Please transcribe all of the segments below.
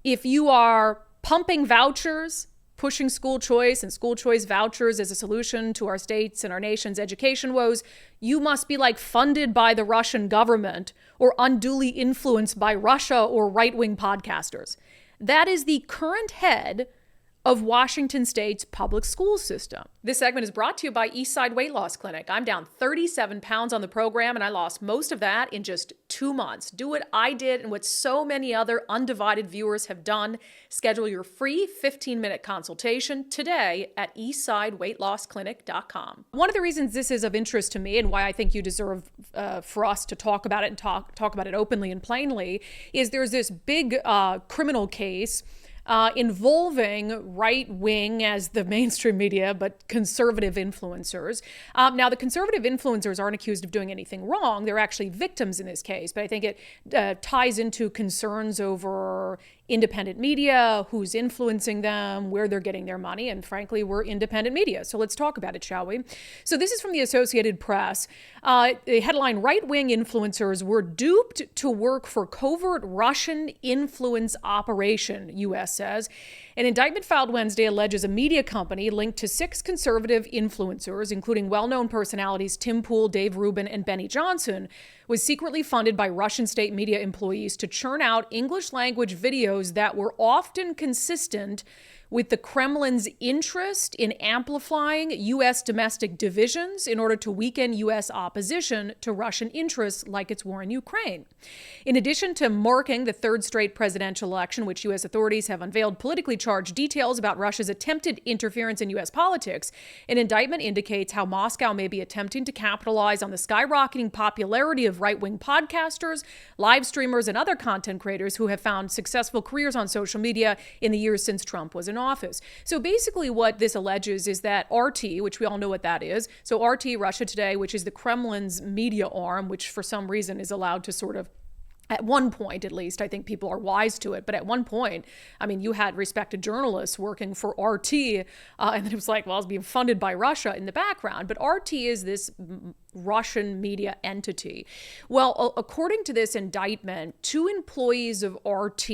If you are pumping vouchers, pushing school choice and school choice vouchers as a solution to our state's and our nation's education woes, you must be like funded by the Russian government or unduly influenced by Russia or right-wing podcasters. That is the current head of Washington State's public school system. This segment is brought to you by Eastside Weight Loss Clinic. I'm down 37 pounds on the program, and I lost most of that in just 2 months. Do what I did and what so many other undivided viewers have done. Schedule your free 15-minute consultation today at eastsideweightlossclinic.com. One of the reasons this is of interest to me and why I think you deserve for us to talk about it and talk about it openly and plainly is there's this big criminal case involving right-wing as the mainstream media, but conservative influencers. Now, the conservative influencers aren't accused of doing anything wrong. They're actually victims in this case, but I think it ties into concerns over independent media, who's influencing them, where they're getting their money, and frankly, we're independent media. So let's talk about it, shall we? So this is from the Associated Press. The headline, right-wing influencers were duped to work for covert Russian influence operation, U.S. says. An indictment filed Wednesday alleges a media company linked to 6 conservative influencers, including well-known personalities Tim Pool, Dave Rubin, and Benny Johnson, was secretly funded by Russian state media employees to churn out English-language videos that were often consistent with the Kremlin's interest in amplifying U.S. domestic divisions in order to weaken U.S. opposition to Russian interests like its war in Ukraine. In addition to marking the third straight presidential election, which U.S. authorities have unveiled politically charged details about Russia's attempted interference in U.S. politics, an indictment indicates how Moscow may be attempting to capitalize on the skyrocketing popularity of right-wing podcasters, live streamers, and other content creators who have found successful careers on social media in the years since Trump was in office. So basically what this alleges is that RT, which we all know what that is, so RT, Russia Today, which is the Kremlin's media arm, which for some reason is allowed to sort of, at one point at least, I think people are wise to it, but at one point, I mean, you had respected journalists working for RT, and then it was like, well, it's being funded by Russia in the background, but RT is this Russian media entity. Well, according to this indictment, 2 employees of RT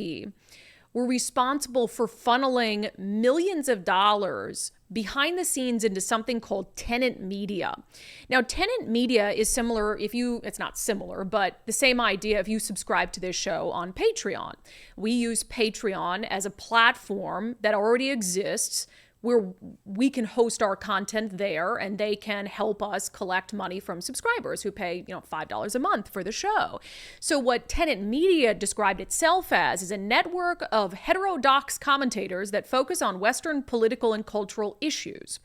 were responsible for funneling millions of dollars behind the scenes into something called tenant media. Now, tenant media is similar it's not similar, but the same idea if you subscribe to this show on Patreon. We use Patreon as a platform that already exists where we can host our content there and they can help us collect money from subscribers who pay, $5 a month for the show. So what Tenant Media described itself as is a network of heterodox commentators that focus on Western political and cultural issues.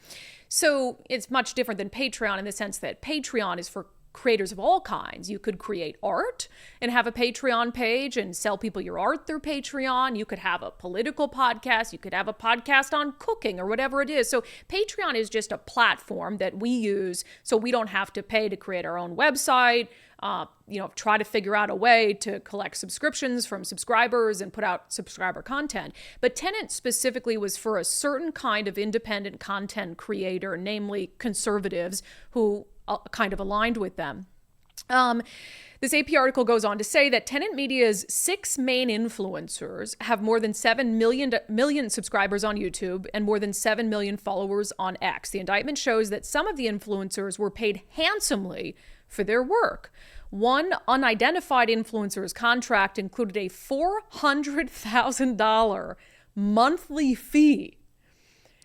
So it's much different than Patreon in the sense that Patreon is for creators of all kinds. You could create art and have a Patreon page and sell people your art through Patreon. You could have a political podcast. You could have a podcast on cooking or whatever it is. So Patreon is just a platform that we use so we don't have to pay to create our own website, try to figure out a way to collect subscriptions from subscribers and put out subscriber content. But Tenant specifically was for a certain kind of independent content creator, namely conservatives who kind of aligned with them. This AP article goes on to say that Tenant Media's 6 main influencers have more than 7 million subscribers on YouTube and more than 7 million followers on X. The indictment shows that some of the influencers were paid handsomely for their work. One unidentified influencer's contract included a $400,000 monthly fee,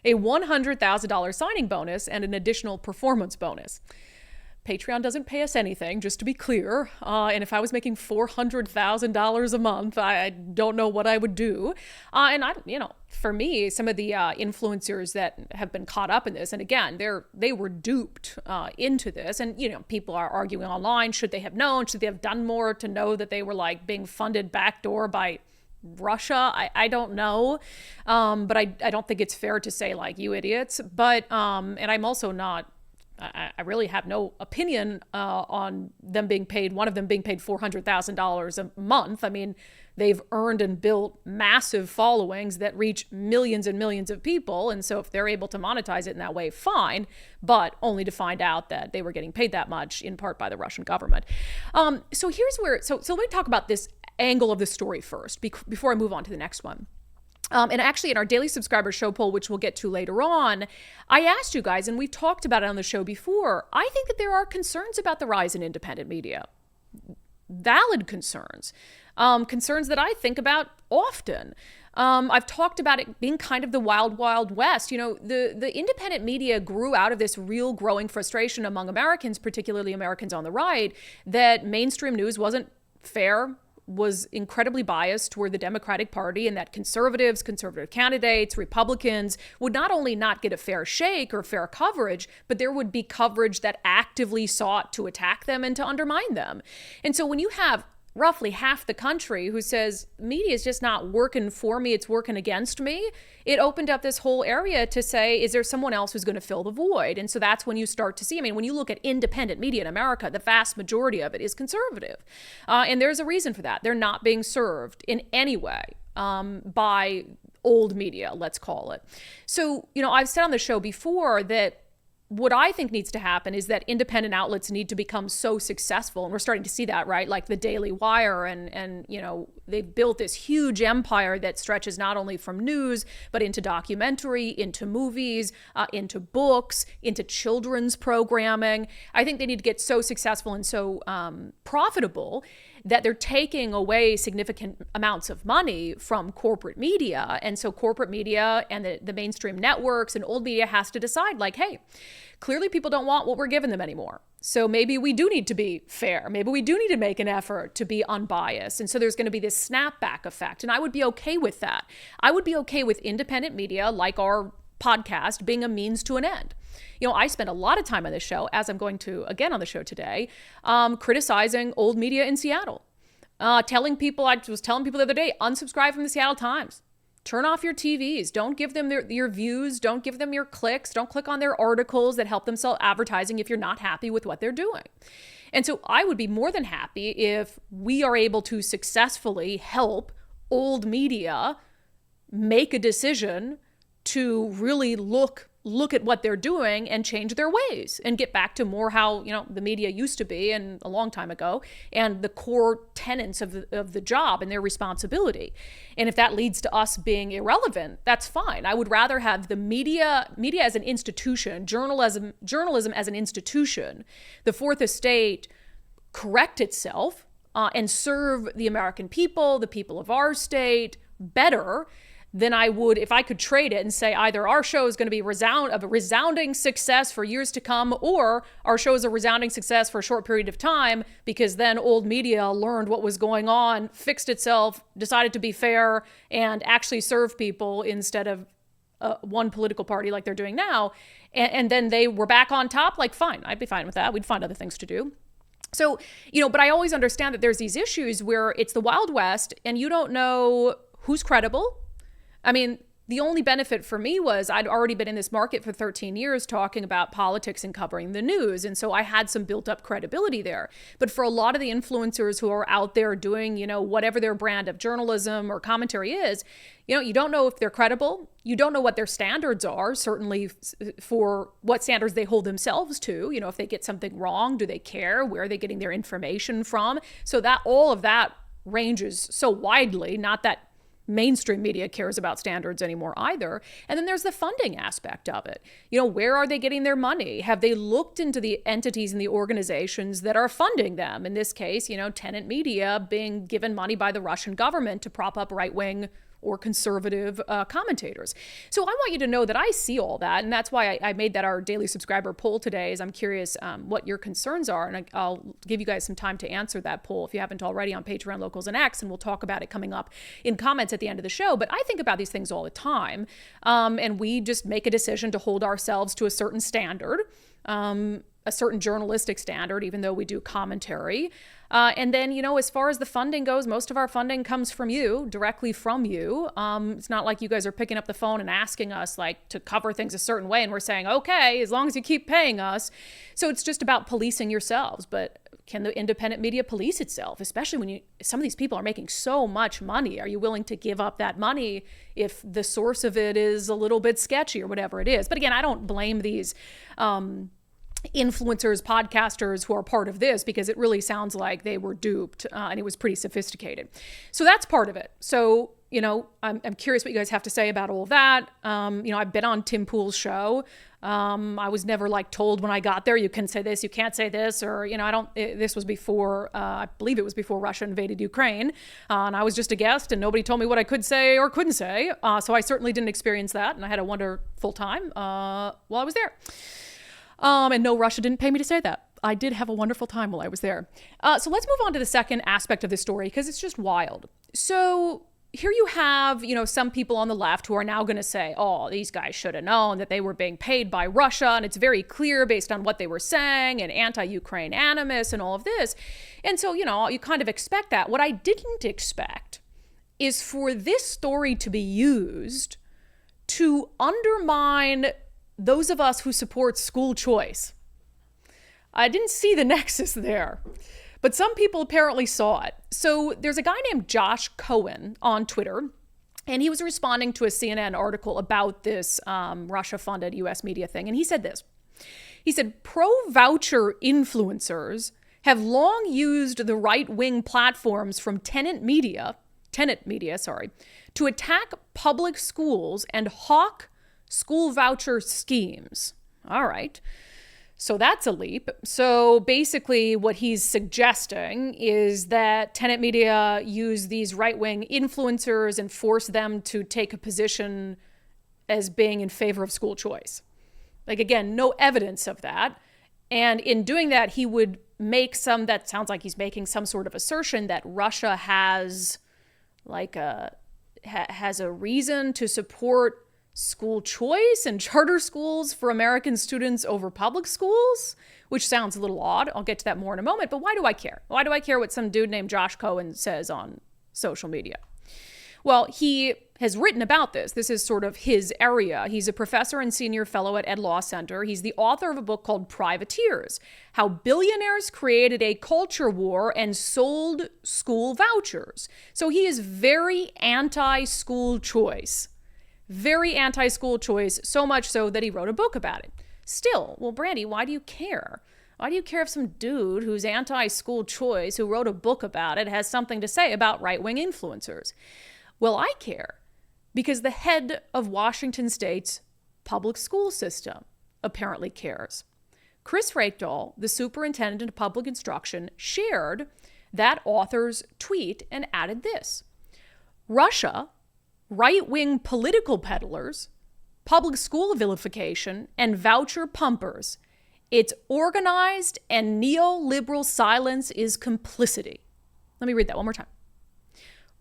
a $100,000 signing bonus, and an additional performance bonus. Patreon doesn't pay us anything, just to be clear. And if I was making $400,000 a month, I don't know what I would do. For me, some of the influencers that have been caught up in this, and again, they were duped into this. And, people are arguing online, should they have known? Should they have done more to know that they were being funded backdoor by Russia? I don't know. But I don't think it's fair to say you idiots. But, and I'm also not, I really have no opinion on them being paid, one of them being paid $400,000 a month. I mean, they've earned and built massive followings that reach millions and millions of people. And so if they're able to monetize it in that way, fine, but only to find out that they were getting paid that much in part by the Russian government. So let me talk about this angle of the story first before I move on to the next one. And actually, in our daily subscriber show poll, which we'll get to later on, I asked you guys, and we've talked about it on the show before, I think that there are concerns about the rise in independent media. Valid concerns. Concerns that I think about often. I've talked about it being kind of the wild, wild west. The independent media grew out of this real growing frustration among Americans, particularly Americans on the right, that mainstream news wasn't fair, was incredibly biased toward the Democratic Party, and that conservative candidates, Republicans would not only not get a fair shake or fair coverage, but there would be coverage that actively sought to attack them and to undermine them. And so when you have roughly half the country who says media is just not working for me, it's working against me, it opened up this whole area to say, is there someone else who's going to fill the void? And so that's when you start to see, when you look at independent media in America, the vast majority of it is conservative. And there's a reason for that. They're not being served in any way by old media, let's call it. So, I've said on the show before that what I think needs to happen is that independent outlets need to become so successful. And we're starting to see that, right? Like the Daily Wire and they've built this huge empire that stretches not only from news, but into documentary, into movies, into books, into children's programming. I think they need to get so successful and so profitable that they're taking away significant amounts of money from corporate media. And so corporate media and the mainstream networks and old media has to decide, like, hey, clearly people don't want what we're giving them anymore. So maybe we do need to be fair. Maybe we do need to make an effort to be unbiased. And so there's going to be this snapback effect. And I would be okay with that. I would be okay with independent media, like our podcast, being a means to an end. I spend a lot of time on this show, as I'm going to again on the show today, criticizing old media in Seattle. I was telling people the other day, unsubscribe from the Seattle Times. Turn off your TVs. Don't give them your views. Don't give them your clicks. Don't click on their articles that help them sell advertising if you're not happy with what they're doing. And so I would be more than happy if we are able to successfully help old media make a decision to really look at what they're doing and change their ways and get back to more how, the media used to be and a long time ago, and the core tenets of the job and their responsibility. And if that leads to us being irrelevant, that's fine. I would rather have the media as an institution, journalism as an institution, the fourth estate correct itself and serve the American people, the people of our state better than I would if I could trade it and say either our show is going to be a resounding success for years to come, or our show is a resounding success for a short period of time because then old media learned what was going on, fixed itself, decided to be fair, and actually serve people instead of one political party like they're doing now. And then they were back on top. Like, fine, I'd be fine with that. We'd find other things to do. So, but I always understand that there's these issues where it's the Wild West and you don't know who's credible. The only benefit for me was I'd already been in this market for 13 years talking about politics and covering the news. And so I had some built up credibility there. But for a lot of the influencers who are out there doing, whatever their brand of journalism or commentary is, you don't know if they're credible. You don't know what their standards are, certainly for what standards they hold themselves to. If they get something wrong, do they care? Where are they getting their information from? So that all of that ranges so widely, not that mainstream media cares about standards anymore either. And then there's the funding aspect of it. Where are they getting their money? Have they looked into the entities and the organizations that are funding them? In this case, Tenant Media being given money by the Russian government to prop up right-wing or conservative commentators. So I want you to know that I see all that. And that's why I made that our daily subscriber poll today, is I'm curious what your concerns are. And I'll give you guys some time to answer that poll if you haven't already on Patreon, Locals, and X. And we'll talk about it coming up in comments at the end of the show. But I think about these things all the time. And we just make a decision to hold ourselves to a certain standard, a certain journalistic standard, even though we do commentary. And then, as far as the funding goes, most of our funding comes from you, directly from you. It's not like you guys are picking up the phone and asking us to cover things a certain way. And we're saying, okay, as long as you keep paying us. So it's just about policing yourselves. But can the independent media police itself, especially when some of these people are making so much money? Are you willing to give up that money if the source of it is a little bit sketchy or whatever it is? But again, I don't blame these influencers, podcasters who are part of this, because it really sounds like they were duped, and it was pretty sophisticated. So that's part of it. So, I'm curious what you guys have to say about all of that. I've been on Tim Pool's show. I was never told when I got there, you can say this, you can't say this, or, this was before, I believe it was before Russia invaded Ukraine. And I was just a guest and nobody told me what I could say or couldn't say. So I certainly didn't experience that. And I had a wonderful time while I was there. And no, Russia didn't pay me to say that. I did have a wonderful time while I was there. So let's move on to the second aspect of this story, because it's just wild. So here you have, some people on the left who are now going to say, oh, these guys should have known that they were being paid by Russia. And it's very clear based on what they were saying, and anti-Ukraine animus and all of this. And so, you kind of expect that. What I didn't expect is for this story to be used to undermine those of us who support school choice. I didn't see the nexus there, but some people apparently saw it. So there's a guy named Josh Cohen on Twitter, and he was responding to a CNN article about this Russia-funded U.S. media thing. And he said this. He said, pro-voucher influencers have long used the right-wing platforms from Tenet Media, to attack public schools and hawk school voucher schemes. All right. So that's a leap. So basically what he's suggesting is that Tenet Media use these right-wing influencers and force them to take a position as being in favor of school choice. Again, no evidence of that. And in doing that, he would make that sounds like he's making some sort of assertion that Russia has a reason to support school choice and charter schools for American students over public schools, which sounds a little odd. I'll get to that more in a moment. But why do I care? Why do I care what some dude named Josh Cohen says on social media? Well, he has written about this. This is sort of his area. He's a professor and senior fellow at Ed Law Center. He's the author of a book called Privateers: How Billionaires Created a Culture War and Sold School Vouchers. So he is very anti-school choice. Very anti-school choice, so much so that he wrote a book about it. Still, well, Brandi, why do you care? Why do you care if some dude who's anti-school choice, who wrote a book about it, has something to say about right-wing influencers? Well, I care because the head of Washington State's public school system apparently cares. Chris Reykdal, the superintendent of public instruction, shared that author's tweet and added this: Russia, right-wing political peddlers, public school vilification, and voucher pumpers. It's organized, and neoliberal silence is complicity. Let me read that one more time.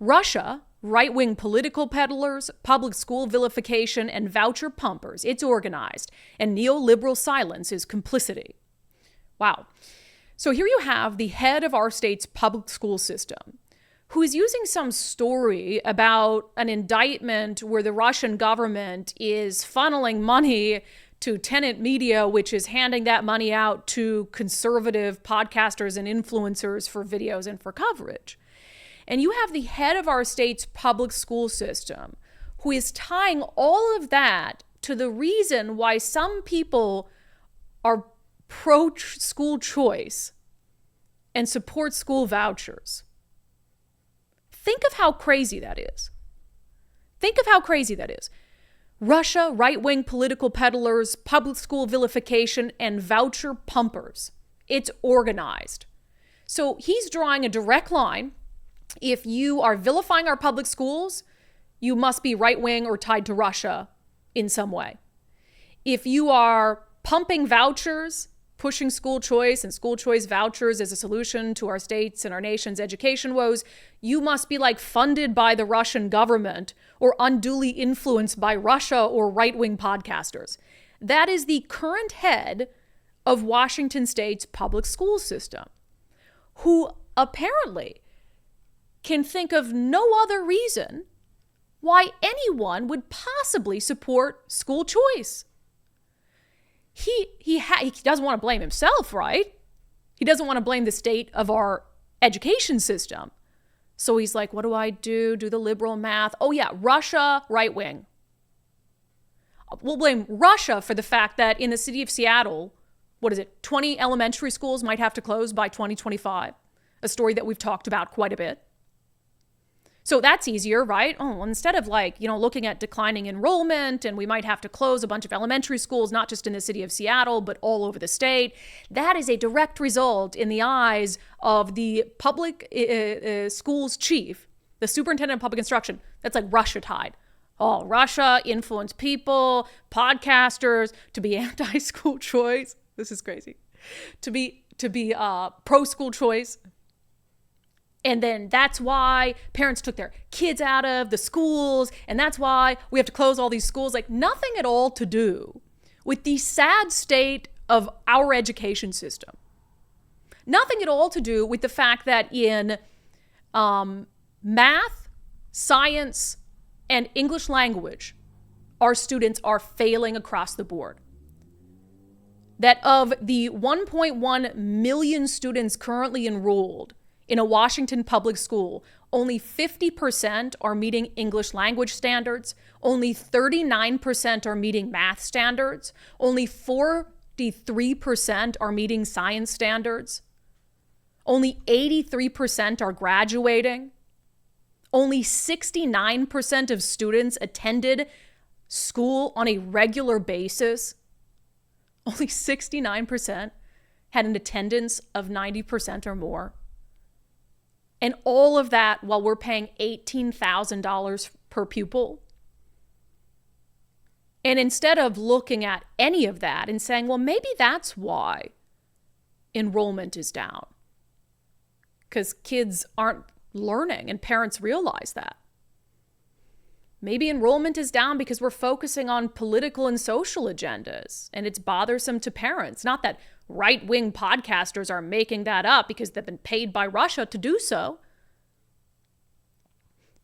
Russia, right-wing political peddlers, public school vilification, and voucher pumpers. It's organized, and neoliberal silence is complicity. Wow. So here you have the head of our state's public school system, who is using some story about an indictment where the Russian government is funneling money to Tenet Media, which is handing that money out to conservative podcasters and influencers for videos and for coverage. And you have the head of our state's public school system who is tying all of that to the reason why some people are pro-school choice and support school vouchers. Think of how crazy that is. Think of how crazy that is. Russia, right-wing political peddlers, public school vilification, and voucher pumpers. It's organized. So he's drawing a direct line. If you are vilifying our public schools, you must be right-wing or tied to Russia in some way. If you are pumping vouchers, pushing school choice and school choice vouchers as a solution to our state's and our nation's education woes, you must be funded by the Russian government or unduly influenced by Russia or right-wing podcasters. That is the current head of Washington State's public school system, who apparently can think of no other reason why anyone would possibly support school choice. He doesn't want to blame himself, right? He doesn't want to blame the state of our education system. So he's like, what do I do? Do the liberal math. Oh yeah, Russia, right wing. We'll blame Russia for the fact that in the city of Seattle, 20 elementary schools might have to close by 2025, a story that we've talked about quite a bit. So that's easier, right? Oh, instead of looking at declining enrollment and we might have to close a bunch of elementary schools, not just in the city of Seattle, but all over the state. That is a direct result in the eyes of the public schools chief, the superintendent of public instruction. That's like Russia tide. Oh, Russia influenced people, podcasters to be anti-school choice. This is crazy. To be pro-school choice. And then that's why parents took their kids out of the schools. And that's why we have to close all these schools. Like nothing at all to do with the sad state of our education system. Nothing at all to do with the fact that in math, science, and English language, our students are failing across the board. That of the 1.1 million students currently enrolled in a Washington public school, only 50% are meeting English language standards, only 39% are meeting math standards, only 43% are meeting science standards, only 83% are graduating, only 69% of students attended school on a regular basis, only 69% had an attendance of 90% or more. And all of that while we're paying $18,000 per pupil. And instead of looking at any of that and saying, well, maybe that's why enrollment is down. Because kids aren't learning and parents realize that. Maybe enrollment is down because we're focusing on political and social agendas and it's bothersome to parents. Not that right-wing podcasters are making that up because they've been paid by Russia to do so.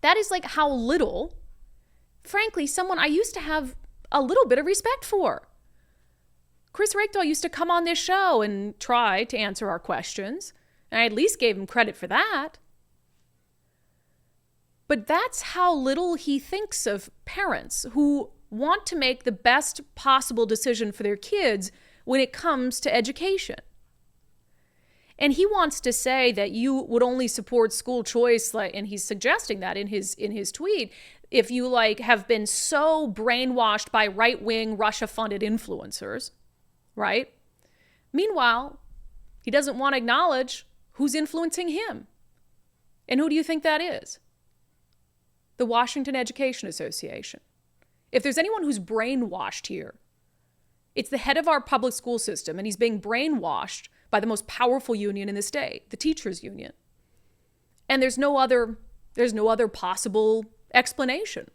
That is like how little, frankly, someone I used to have a little bit of respect for. Chris Reykdal used to come on this show and try to answer our questions, and I at least gave him credit for that. But that's how little he thinks of parents who want to make the best possible decision for their kids when it comes to education. And he wants to say that you would only support school choice, and he's suggesting that in his tweet, if you have been so brainwashed by right-wing Russia-funded influencers, right? Meanwhile, he doesn't want to acknowledge who's influencing him. And who do you think that is? The Washington Education Association. If there's anyone who's brainwashed here, it's the head of our public school system, and he's being brainwashed by the most powerful union in the state, the teachers union. And there's no other possible explanation.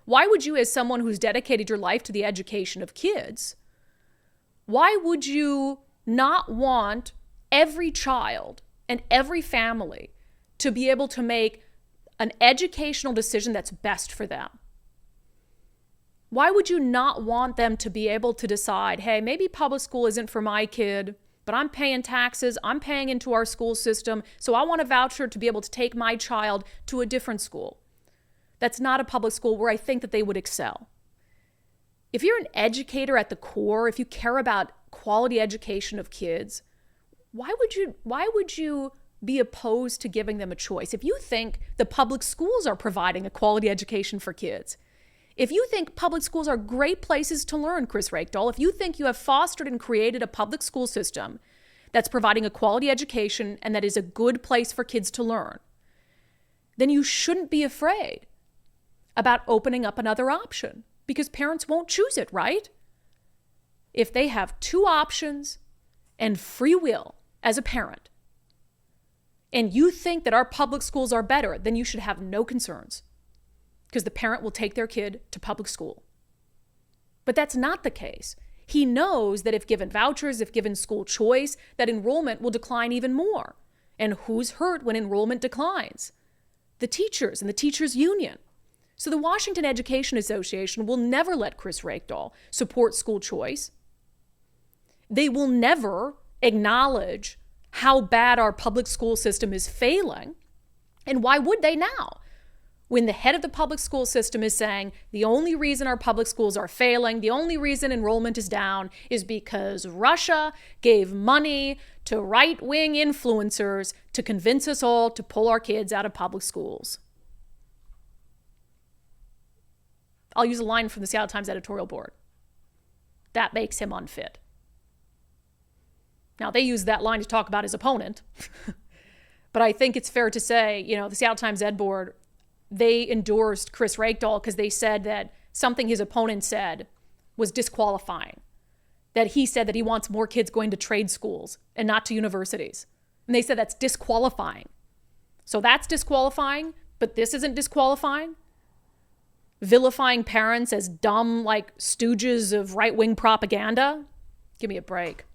Why would you, as someone who's dedicated your life to the education of kids, why would you not want every child and every family to be able to make an educational decision that's best for them? Why would you not want them to be able to decide, hey, maybe public school isn't for my kid, but I'm paying taxes, I'm paying into our school system, so I want a voucher to be able to take my child to a different school that's not a public school where I think that they would excel. If you're an educator at the core, if you care about quality education of kids, why would you be opposed to giving them a choice? If you think the public schools are providing a quality education for kids, if you think public schools are great places to learn, Chris Reykdal, if you think you have fostered and created a public school system that's providing a quality education and that is a good place for kids to learn, then you shouldn't be afraid about opening up another option because parents won't choose it, right? If they have two options and free will as a parent, and you think that our public schools are better, then you should have no concerns because the parent will take their kid to public school. But that's not the case. He knows that if given vouchers, if given school choice, that enrollment will decline even more. And who's hurt when enrollment declines? The teachers and the teachers union. So the Washington Education Association will never let Chris Reykdal support school choice. They will never acknowledge how bad our public school system is failing. And why would they now? when the head of the public school system is saying the only reason our public schools are failing, the only reason enrollment is down is because Russia gave money to right-wing influencers to convince us all to pull our kids out of public schools. I'll use a line from the Seattle Times editorial board. That makes him unfit. Now, they use that line to talk about his opponent. But I think it's fair to say, the Seattle Times ed board, they endorsed Chris Rakedall because they said that something his opponent said was disqualifying. That he said that he wants more kids going to trade schools and not to universities. And they said that's disqualifying. So that's disqualifying, but this isn't disqualifying? Vilifying parents as dumb, stooges of right-wing propaganda? Give me a break.